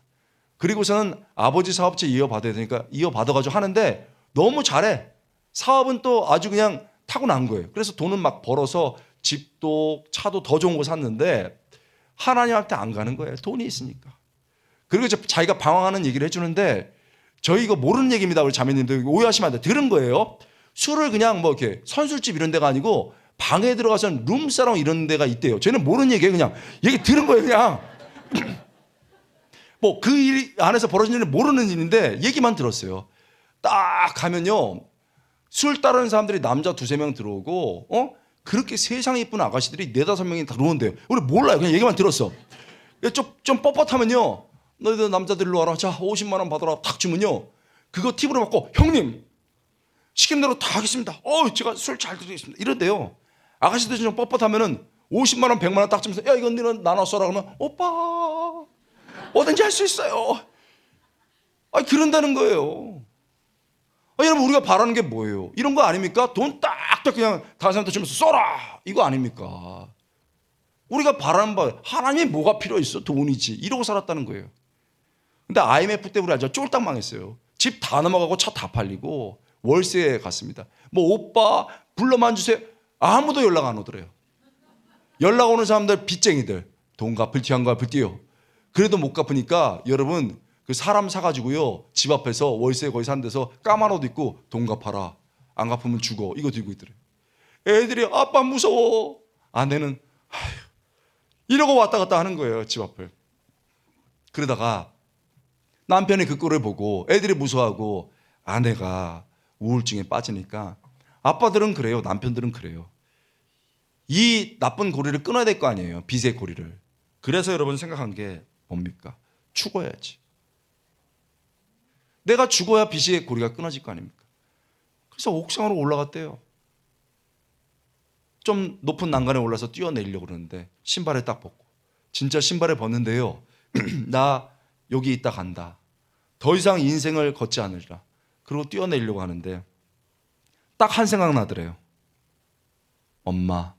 [SPEAKER 2] 그리고서는 아버지 사업체 이어받아야 되니까 이어받아가지고 하는데 너무 잘해. 사업은 또 아주 그냥 타고난 거예요. 그래서 돈은 막 벌어서 집도 차도 더 좋은 거 샀는데 하나님한테 안 가는 거예요. 돈이 있으니까. 그리고 자기가 방황하는 얘기를 해주는데 저희 이거 모르는 얘기입니다. 우리 자매님들 오해하시면 안 돼요. 들은 거예요. 술을 그냥 뭐 이렇게 선술집 이런 데가 아니고 방에 들어가서는 룸사롱 이런 데가 있대요. 저희는 모르는 얘기예요. 그냥 얘기 들은 거예요. 그냥 뭐 그 일 안에서 벌어진 일은 모르는 일인데 얘기만 들었어요. 딱 가면요 술 따르는 사람들이 남자 두세 명 들어오고 그렇게 세상에 이쁜 아가씨들이 네다섯 명이 들어온대요. 우리 몰라요. 그냥 얘기만 들었어. 좀 뻣뻣하면요 너희들 남자들로 와라. 자 50만 원 받아라. 탁 주면요 그거 팁으로 받고 형님 시킨 대로 다 하겠습니다. 제가 술 잘 드리겠습니다. 이런데요. 아가씨들 좀 뻣뻣하면은 50만 원, 100만 원 딱 주면서 야 이건 너는 나눠 써라 그러면 오빠 뭐든지 할 수 있어요. 그런다는 거예요. 여러분 우리가 바라는 게 뭐예요? 이런 거 아닙니까? 돈 딱딱 그냥 다른 사람한테 주면서 써라 이거 아닙니까? 우리가 바라는 바 하나님이 뭐가 필요 있어? 돈이지 이러고 살았다는 거예요. 근데 IMF 때 우리 알죠? 쫄딱 망했어요. 집 다 넘어가고 차 다 팔리고 월세에 갔습니다. 뭐 오빠 불러만 주세요. 아무도 연락 안 오더래요. 연락 오는 사람들 빚쟁이들 돈 갚을 티 안 갚을 띠요. 그래도 못 갚으니까 여러분 그 사람 사가지고요 집 앞에서 월세 거의 산 데서 까만 옷 입고 돈 갚아라 안 갚으면 죽어 이거 들고 있더래요. 애들이 아빠 무서워. 아내는 이러고 왔다 갔다 하는 거예요 집 앞을. 그러다가 남편이 그 꼴을 보고 애들이 무서워하고 아내가 우울증에 빠지니까 아빠들은 그래요. 남편들은 그래요. 이 나쁜 고리를 끊어야 될 거 아니에요. 빚의 고리를. 그래서 여러분 생각한 게 뭡니까? 죽어야지. 내가 죽어야 빚의 고리가 끊어질 거 아닙니까? 그래서 옥상으로 올라갔대요. 좀 높은 난간에 올라서 뛰어내리려고 그러는데 신발을 딱 벗고 진짜 신발을 벗는데요. 나 여기 있다 간다. 더 이상 인생을 걷지 않으리라. 그리고 뛰어내리려고 하는데 딱 한 생각 나더래요. 엄마.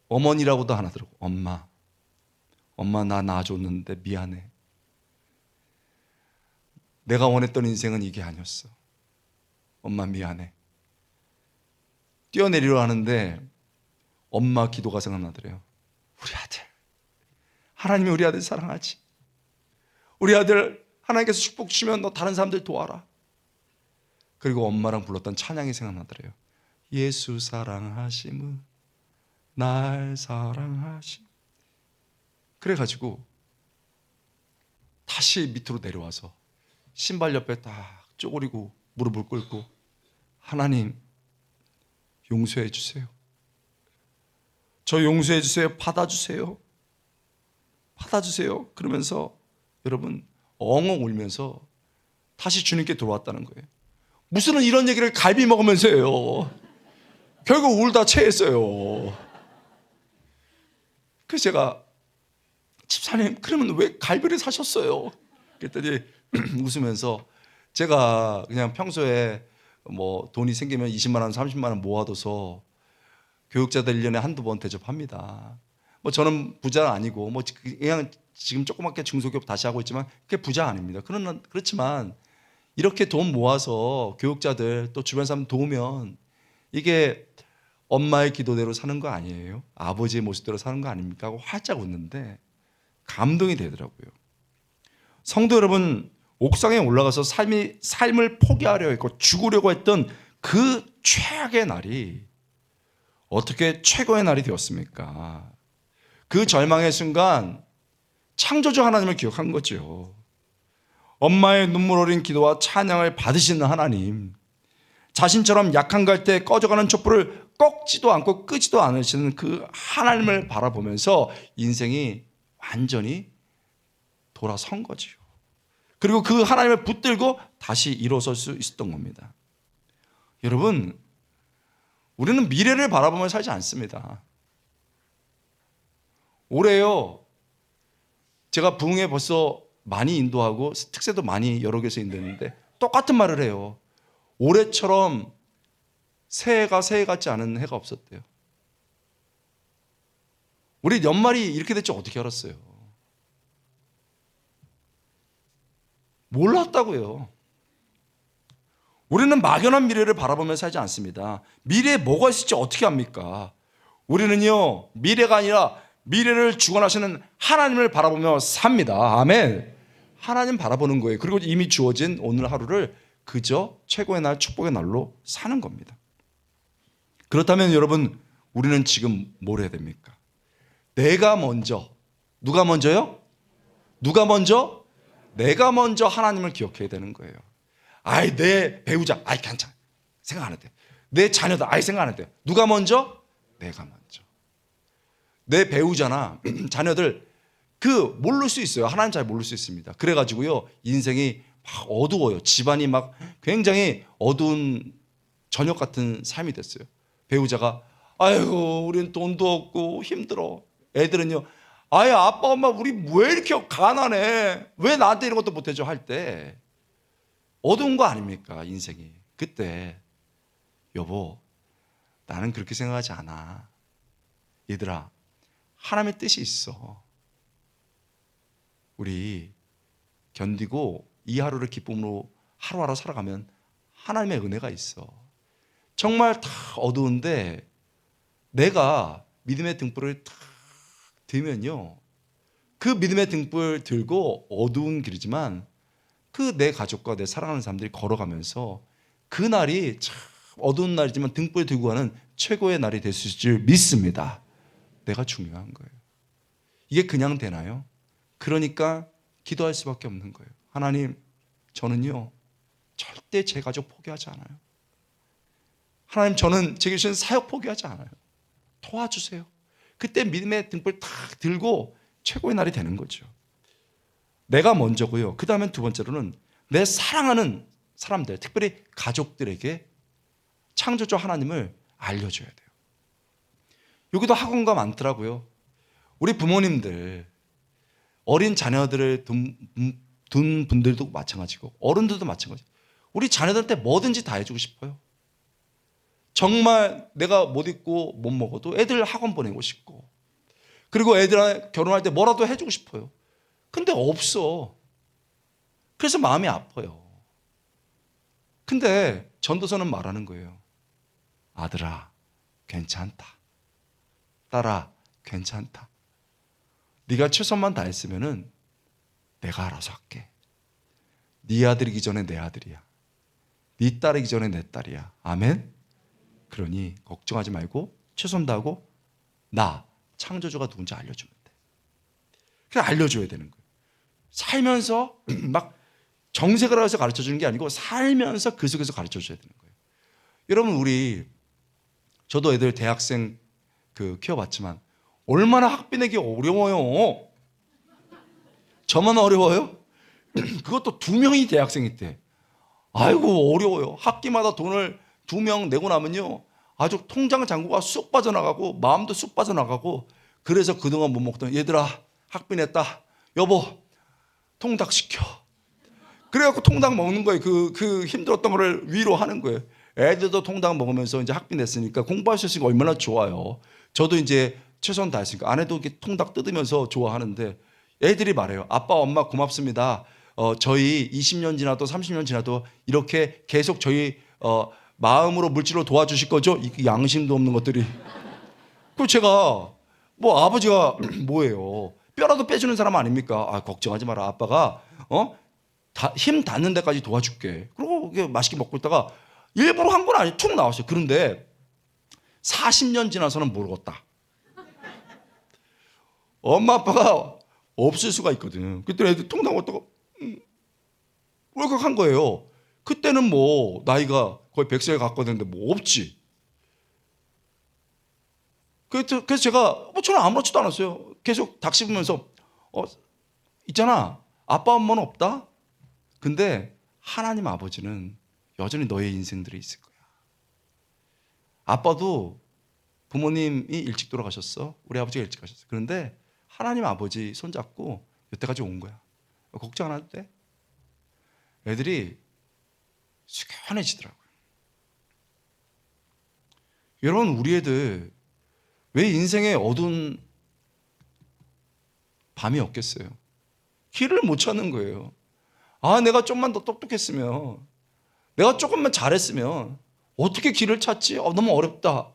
[SPEAKER 2] 어머니라고도 하나 들고 엄마. 엄마 나 낳아줬는데 미안해. 내가 원했던 인생은 이게 아니었어. 엄마 미안해. 뛰어내리려 하는데 엄마 기도가 생각나더래요. 우리 아들. 하나님이 우리 아들 사랑하지. 우리 아들 하나님께서 축복 주시면 너 다른 사람들 도와라. 그리고 엄마랑 불렀던 찬양이 생각나더래요. 예수 사랑하심은 날 사랑하심. 그래가지고 다시 밑으로 내려와서 신발 옆에 딱 쪼그리고 무릎을 꿇고 하나님 용서해 주세요. 저 용서해 주세요. 받아주세요. 받아주세요. 그러면서 여러분 엉엉 울면서 다시 주님께 돌아왔다는 거예요. 무슨 이런 얘기를 갈비 먹으면서 해요. 결국 울다 체했어요. 그래서 제가 집사님 그러면 왜 갈비를 사셨어요? 그랬더니 웃으면서 제가 그냥 평소에 뭐 돈이 생기면 20만 원 30만 원 모아둬서 교육자들 1년에 한두 번 대접합니다. 뭐 저는 부자는 아니고 뭐 그냥 지금 조그맣게 중소기업 다시 하고 있지만 그게 부자 아닙니다. 그렇지만 이렇게 돈 모아서 교육자들 또 주변 사람 도우면 이게 엄마의 기도대로 사는 거 아니에요? 아버지의 모습대로 사는 거 아닙니까? 하고 활짝 웃는데 감동이 되더라고요. 성도 여러분, 옥상에 올라가서 삶을 포기하려 했고 죽으려고 했던 그 최악의 날이 어떻게 최고의 날이 되었습니까? 그 절망의 순간 창조주 하나님을 기억한 거죠. 엄마의 눈물 어린 기도와 찬양을 받으시는 하나님, 자신처럼 약한 갈 때 꺼져가는 촛불을 꺾지도 않고 끄지도 않으시는 그 하나님을 바라보면서 인생이 완전히 돌아선 거지요. 그리고 그 하나님을 붙들고 다시 일어설 수 있었던 겁니다. 여러분, 우리는 미래를 바라보며 살지 않습니다. 올해요, 제가 부흥회 벌써 많이 인도하고 특세도 많이 여러 개서 인도했는데 똑같은 말을 해요. 올해처럼 새해가 새해 같지 않은 해가 없었대요. 우리 연말이 이렇게 될지 어떻게 알았어요? 몰랐다고요. 우리는 막연한 미래를 바라보며 살지 않습니다. 미래에 뭐가 있을지 어떻게 압니까? 우리는요, 미래가 아니라 미래를 주관하시는 하나님을 바라보며 삽니다. 아멘. 하나님 바라보는 거예요. 그리고 이미 주어진 오늘 하루를 그저 최고의 날, 축복의 날로 사는 겁니다. 그렇다면 여러분, 우리는 지금 뭘 해야 됩니까? 내가 먼저, 누가 먼저요? 누가 먼저? 내가 먼저 하나님을 기억해야 되는 거예요. 아이, 내 배우자, 아이, 괜찮아. 생각 안 해도 돼. 내 자녀다, 아이, 생각 안 해도 돼. 누가 먼저? 내가 먼저. 내 배우자나 자녀들, 모를 수 있어요. 하나님 잘 모를 수 있습니다. 그래가지고요, 인생이 막 어두워요. 집안이 막 굉장히 어두운 저녁 같은 삶이 됐어요. 배우자가, 아이고, 우린 돈도 없고 힘들어. 애들은요, 아이, 아빠, 엄마, 우리 왜 이렇게 가난해? 왜 나한테 이런 것도 못 해줘? 할 때 어두운 거 아닙니까? 인생이. 그때, 여보, 나는 그렇게 생각하지 않아. 얘들아, 하나님의 뜻이 있어. 우리 견디고 이 하루를 기쁨으로 하루하루 살아가면 하나님의 은혜가 있어. 정말 다 어두운데 내가 믿음의 등불을 탁 들면요, 그 믿음의 등불 들고 어두운 길이지만 그 내 가족과 내 사랑하는 사람들이 걸어가면서 그 날이 참 어두운 날이지만 등불 들고 가는 최고의 날이 될 수 있을 줄 믿습니다. 내가 중요한 거예요. 이게 그냥 되나요? 그러니까 기도할 수밖에 없는 거예요. 하나님, 저는요, 절대 제 가족 포기하지 않아요. 하나님, 저는 제게 주신 사역 포기하지 않아요. 도와주세요. 그때 믿음의 등불 탁 들고 최고의 날이 되는 거죠. 내가 먼저고요. 그 다음엔 두 번째로는 내 사랑하는 사람들, 특별히 가족들에게 창조주 하나님을 알려줘야 돼요. 여기도 학원가 많더라고요. 우리 부모님들, 어린 자녀들을 둔 분들도 마찬가지고 어른들도 마찬가지고 우리 자녀들한테 뭐든지 다 해주고 싶어요. 정말 내가 못 입고 못 먹어도 애들 학원 보내고 싶고, 그리고 애들 결혼할 때 뭐라도 해주고 싶어요. 근데 없어. 그래서 마음이 아파요. 근데 전도서는 말하는 거예요. 아들아, 괜찮다. 딸아, 괜찮다. 네가 최선만 다했으면은 내가 알아서 할게. 네 아들이기 전에 내 아들이야. 네 딸이기 전에 내 딸이야. 아멘. 그러니 걱정하지 말고 최선 다하고 나 창조주가 누군지 알려주면 돼. 그냥 알려줘야 되는 거예요. 살면서 막 정색을 해서 가르쳐주는 게 아니고 살면서 그 속에서 가르쳐줘야 되는 거예요. 여러분, 저도 애들 대학생 키워봤지만 얼마나 학비 내기 어려워요. 저만 어려워요? 그것도 2명이 대학생일 때. 아이고, 어려워요. 학기마다 돈을 2명 내고 나면요, 아주 통장 잔고가 쑥 빠져나가고 마음도 쑥 빠져나가고, 그래서 그동안 못 먹던, 얘들아 학비 냈다, 여보 통닭 시켜. 그래갖고 통닭 먹는 거예요. 그 힘들었던 거를 위로하는 거예요. 애들도 통닭 먹으면서 이제 학비 냈으니까 공부할 수 있으니까 얼마나 좋아요. 저도 이제 최선 다했으니까 아내도 이렇게 통닭 뜯으면서 좋아하는데, 애들이 말해요. 아빠, 엄마 고맙습니다. 저희 20년 지나도 30년 지나도 이렇게 계속 저희 마음으로 물질로 도와주실 거죠? 이 양심도 없는 것들이. 그리고 제가 아버지가 뭐예요? 뼈라도 빼주는 사람 아닙니까? 아, 걱정하지 마라. 아빠가 힘 닿는 데까지 도와줄게. 그리고 맛있게 먹고 있다가 일부러 한 건 아니에요. 툭 나왔어요. 그런데 40년 지나서는 모르겠다. 엄마 아빠가 없을 수가 있거든. 그때 애들 통당 왔다가 울컥한 거예요. 그때는 뭐 나이가 거의 100세에 가까웠는데 뭐 없지. 그래서 제가 뭐 저는 아무렇지도 않았어요. 계속 닥씹으면서 있잖아, 아빠 엄마는 없다. 근데 하나님 아버지는 여전히 너의 인생들에 있을 거야. 아빠도 부모님이 일찍 돌아가셨어. 우리 아버지가 일찍 가셨어. 그런데 하나님 아버지 손잡고 여태까지 온 거야. 걱정 안 해도 돼. 애들이 숙연해지더라고요. 여러분, 우리 애들 왜 인생에 어두운 밤이 없겠어요? 길을 못 찾는 거예요. 내가 좀만 더 똑똑했으면, 내가 조금만 잘했으면 어떻게 길을 찾지? 너무 어렵다.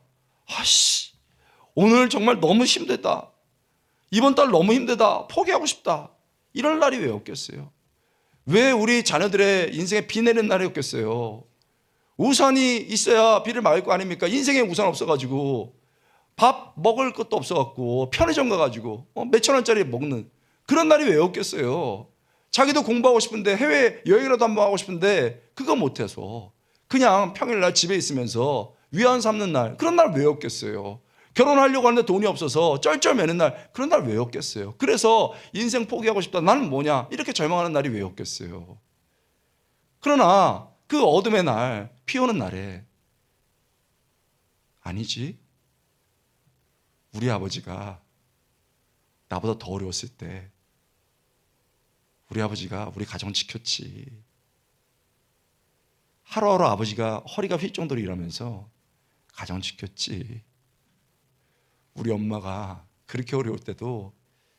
[SPEAKER 2] 오늘 정말 너무 힘들다. 이번 달 너무 힘들다. 포기하고 싶다. 이럴 날이 왜 없겠어요? 왜 우리 자녀들의 인생에 비 내리는 날이 없겠어요? 우산이 있어야 비를 막을 거 아닙니까? 인생에 우산 없어가지고 밥 먹을 것도 없어갖고 편의점 가가지고 몇천 원짜리 먹는 그런 날이 왜 없겠어요? 자기도 공부하고 싶은데 해외 여행이라도 한번 하고 싶은데 그거 못해서 그냥 평일날 집에 있으면서 위안 삼는 날, 그런 날 왜 없겠어요? 결혼하려고 하는데 돈이 없어서 쩔쩔매는 날, 그런 날 왜 없겠어요? 그래서 인생 포기하고 싶다, 나는 뭐냐, 이렇게 절망하는 날이 왜 없겠어요? 그러나 그 어둠의 날, 비 오는 날에 아니지, 우리 아버지가 나보다 더 어려웠을 때 우리 아버지가 우리 가정 지켰지. 하루하루 아버지가 허리가 휠 정도로 일하면서 가정 지켰지. 우리 엄마가 그렇게 어려울 때도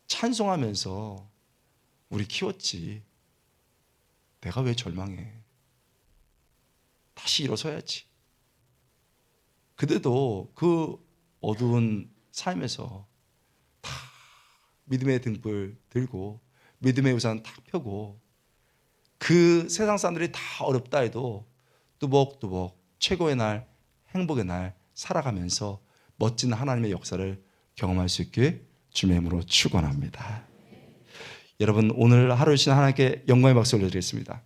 [SPEAKER 2] 찬송하면서 우리 키웠지. 내가 왜 절망해? 다시 일어서야지. 그때도 그 어두운 삶에서 다 믿음의 등불 들고 믿음의 우산 탁 펴고 그 세상 사람들이 다 어렵다 해도 뚜벅뚜벅 최고의 날, 행복의 날 살아가면서 멋진 하나님의 역사를 경험할 수 있게 주님의 이름으로 축원합니다. 여러분, 오늘 하루 신 하나님께 영광의 박수 올려드리겠습니다.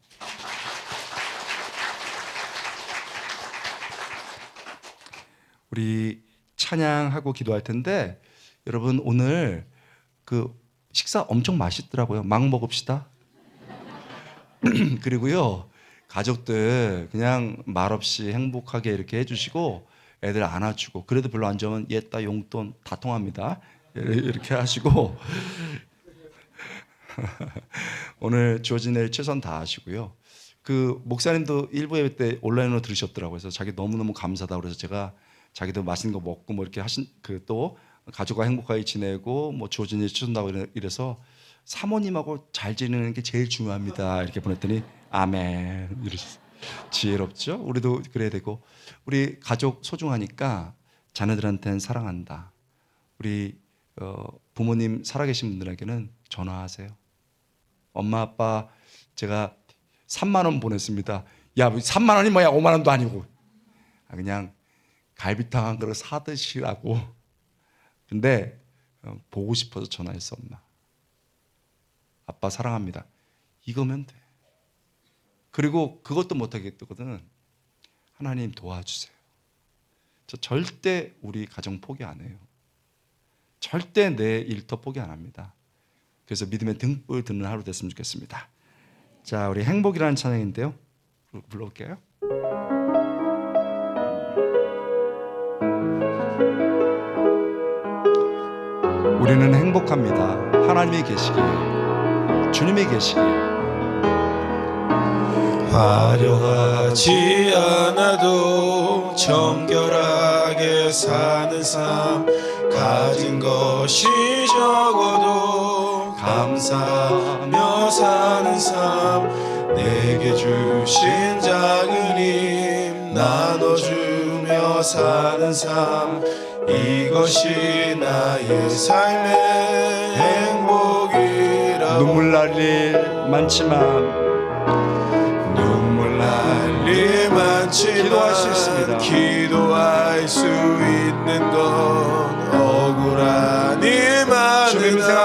[SPEAKER 2] 우리 찬양하고 기도할 텐데, 여러분 오늘 그 식사 엄청 맛있더라고요. 막 먹읍시다. 그리고요, 가족들 그냥 말없이 행복하게 이렇게 해주시고 애들 안아주고, 그래도 별로 안 좋으면 옛다 용돈 다 통합니다. 이렇게 하시고 오늘 주어진 일 최선 다하시고요. 그 목사님도 일부 예배 때 온라인으로 들으셨더라고요. 그래서 자기 너무너무 감사하다 그래서 제가 자기도 맛있는 거 먹고 뭐 이렇게 하신 그 또 가족과 행복하게 지내고 뭐 주어진 일 치른다고 이래서 사모님하고 잘 지내는 게 제일 중요합니다. 이렇게 보냈더니 아멘 이러셨어요. 지혜롭죠? 우리도 그래야 되고, 우리 가족 소중하니까 자녀들한테는 사랑한다. 우리 부모님 살아계신 분들에게는 전화하세요. 엄마 아빠 제가 3만 원 보냈습니다. 야, 3만 원이 뭐야? 5만 원도 아니고. 그냥 갈비탕 한 그릇 사 드시라고. 근데 보고 싶어서 전화했어. 엄마 아빠 사랑합니다. 이거면 돼. 그리고 그것도 못하겠거든. 하나님 도와주세요. 저 절대 우리 가정 포기 안 해요. 절대 내 일터 포기 안 합니다. 그래서 믿음의 등불 듣는 하루 됐으면 좋겠습니다. 자, 우리 행복이라는 찬양인데요, 불러볼게요. 우리는 행복합니다. 하나님이 계시기에, 주님이 계시기에.
[SPEAKER 1] 화려하지 않아도 정결하게 사는 삶, 가진 것이 적어도 감사하며 사는 삶, 내게 주신 작은 힘 나눠주며 사는 삶, 이것이 나의 삶의 행복이라고.
[SPEAKER 2] 눈물 날 일 많지만 기도할 수 있습니다.
[SPEAKER 1] 기도할 수 있는 건 억울하니 많으나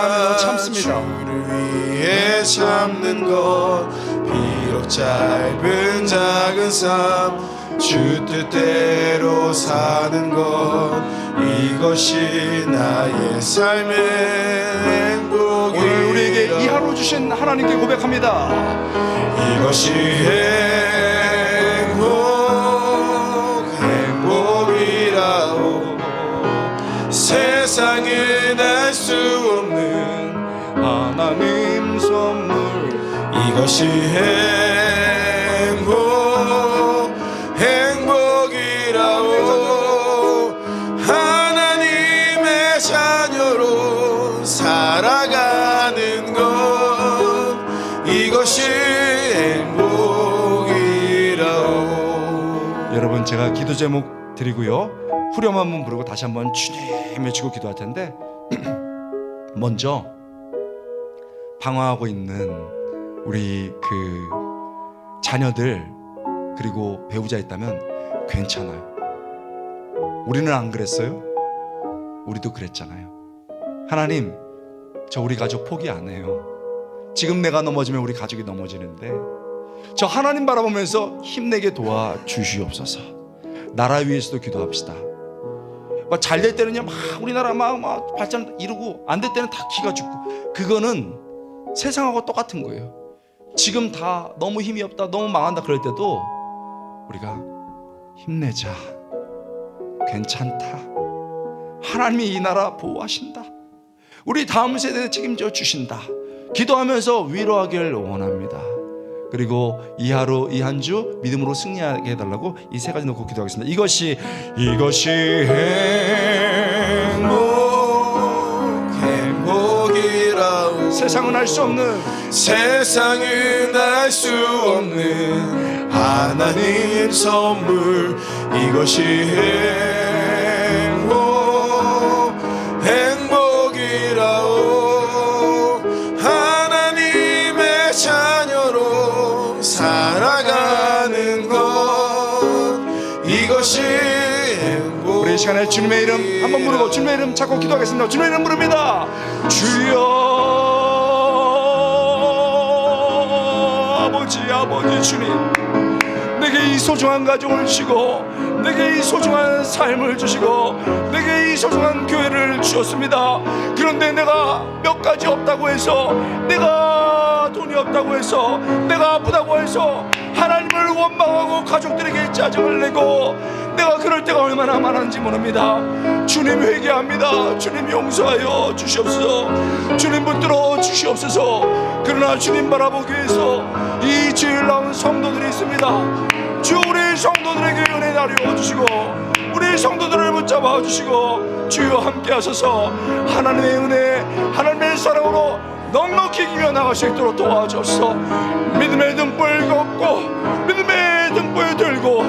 [SPEAKER 1] 짧은 작은 삶 주 뜻대로 사는 것 이것이 나의 삶의 행복이라.
[SPEAKER 2] 오늘 우리에게 이 하루 주신 하나님께 고백합니다.
[SPEAKER 1] 이것이 행복이라오. 세상은 알 수 없는
[SPEAKER 2] 하나님 선물
[SPEAKER 1] 이것이 행복이라오. 하나님의 자녀로 살아가는 것 이것이 행복이라오.
[SPEAKER 2] 여러분, 제가 기도 제목 드리고요, 후렴 한번 부르고 다시 한번 주님 외치고 기도할 텐데 먼저 방황하고 있는 우리 그 자녀들 그리고 배우자 있다면 괜찮아요. 우리는 안 그랬어요? 우리도 그랬잖아요. 하나님, 저 우리 가족 포기 안 해요. 지금 내가 넘어지면 우리 가족이 넘어지는데 저 하나님 바라보면서 힘내게 도와주시옵소서. 나라 위해서도 기도합시다. 막 잘 될 때는요, 막 우리나라 막 발전 이루고 안 될 때는 다 기가 죽고, 그거는 세상하고 똑같은 거예요. 지금 다 너무 힘이 없다, 너무 망한다 그럴 때도 우리가 힘내자, 괜찮다, 하나님이 이 나라 보호하신다, 우리 다음 세대에 책임져 주신다 기도하면서 위로하길 원합니다. 그리고 이 하루 이 한 주 믿음으로 승리하게 해달라고 이 세 가지 놓고 기도하겠습니다. 이것이
[SPEAKER 1] 행복이라오.
[SPEAKER 2] 세상은 알 수 없는
[SPEAKER 1] 하나님 선물 이것이 행복이라오. 하나님의 자녀로 살아가는 것 이것이 행복.
[SPEAKER 2] 우리 이 시간에 주님의 이름 한번 부르고 주님의 이름 찾고 기도하겠습니다. 주님의 이름 부릅니다. 주여, 아버지 주님, 내게 이 소중한 가족을 주시고 내게 이 소중한 삶을 주시고 내게 이 소중한 교회를 주셨습니다. 그런데 내가 몇 가지 없다고 해서, 내가 돈이 없다고 해서, 내가 아프다고 해서 하나님을 원망하고 가족들에게 짜증을 내고, 내가 그럴 때가 얼마나 많은지 모릅니다. 주님 회개합니다. 주님 용서하여 주시옵소서. 주님 붙들어 주시옵소서. 그러나 주님 바라보기 위해서 이 주일 나온 성도들이 있습니다. 주, 우리 성도들에게 은혜 나누어 주시고 우리 성도들을 붙잡아 주시고 주여 함께 하소서. 하나님의 은혜, 하나님의 사랑으로 넉넉히 기어 나갈 수 있도록 도와주옵소서. 믿음의 등불 걷고 믿음의 등불 들고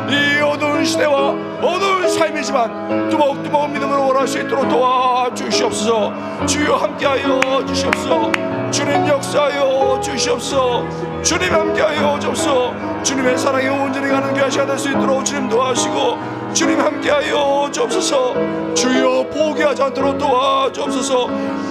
[SPEAKER 2] 이 어두운 시대와 어두운 삶이지만 뚜벅뚜벅 믿음으로 원할 수 있도록 도와주시옵소서. 주여 함께하여 주시옵소서. 주님 역사하여 주시옵소서. 주님 함께하여 주옵소서. 주님의 사랑이 온전히 가는 귀한 시간 될 수 있도록 주님 도와주시고 주님 함께하여 주옵소서. 주여 포기하지 않도록 도와주옵소서.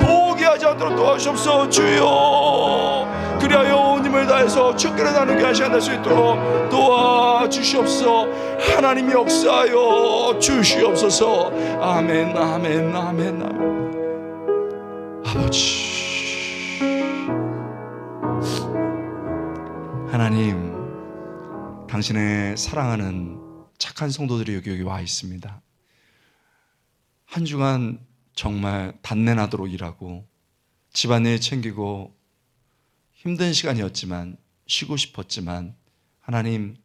[SPEAKER 2] 포기하지 않도록 도와주옵소서. 주여 그리하여 온 힘을 다해서 주께를 나누게 하시 될 수 있도록 도와주시옵소서. 하나님이 역사하여 주시옵소서. 아멘 아멘 아멘 아멘. 아버지 하나님, 당신의 사랑하는 착한 성도들이 여기 와 있습니다. 한 주간 정말 단내나도록 일하고 집안일 챙기고 힘든 시간이었지만, 쉬고 싶었지만 하나님,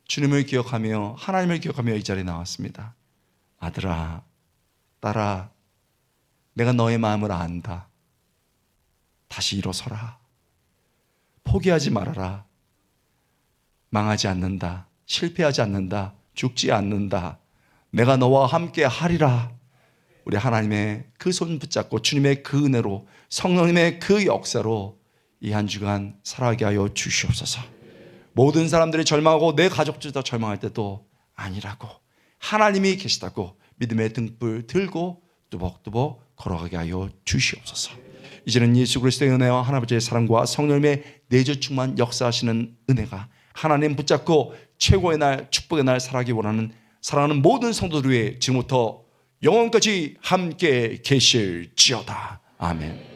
[SPEAKER 2] 주님을 기억하며 하나님을 기억하며 이 자리에 나왔습니다. 아들아, 딸아, 내가 너의 마음을 안다. 다시 일어서라. 포기하지 말아라. 망하지 않는다. 실패하지 않는다. 죽지 않는다. 내가 너와 함께 하리라. 우리 하나님의 그 손 붙잡고 주님의 그 은혜로, 성령님의 그 역사로 이 한 주간 살아가게 하여 주시옵소서. 모든 사람들이 절망하고 내 가족들도 절망할 때도 아니라고, 하나님이 계시다고 믿음의 등불 들고 뚜벅뚜벅 걸어가게 하여 주시옵소서. 이제는 예수 그리스도의 은혜와 하나님의 사랑과 성령님의 내주 충만 역사하시는 은혜가 하나님 붙잡고 최고의 날 축복의 날 살아가기 원하는 사랑하는 모든 성도들 위해 지금부터 영원까지 함께 계실지어다. 아멘.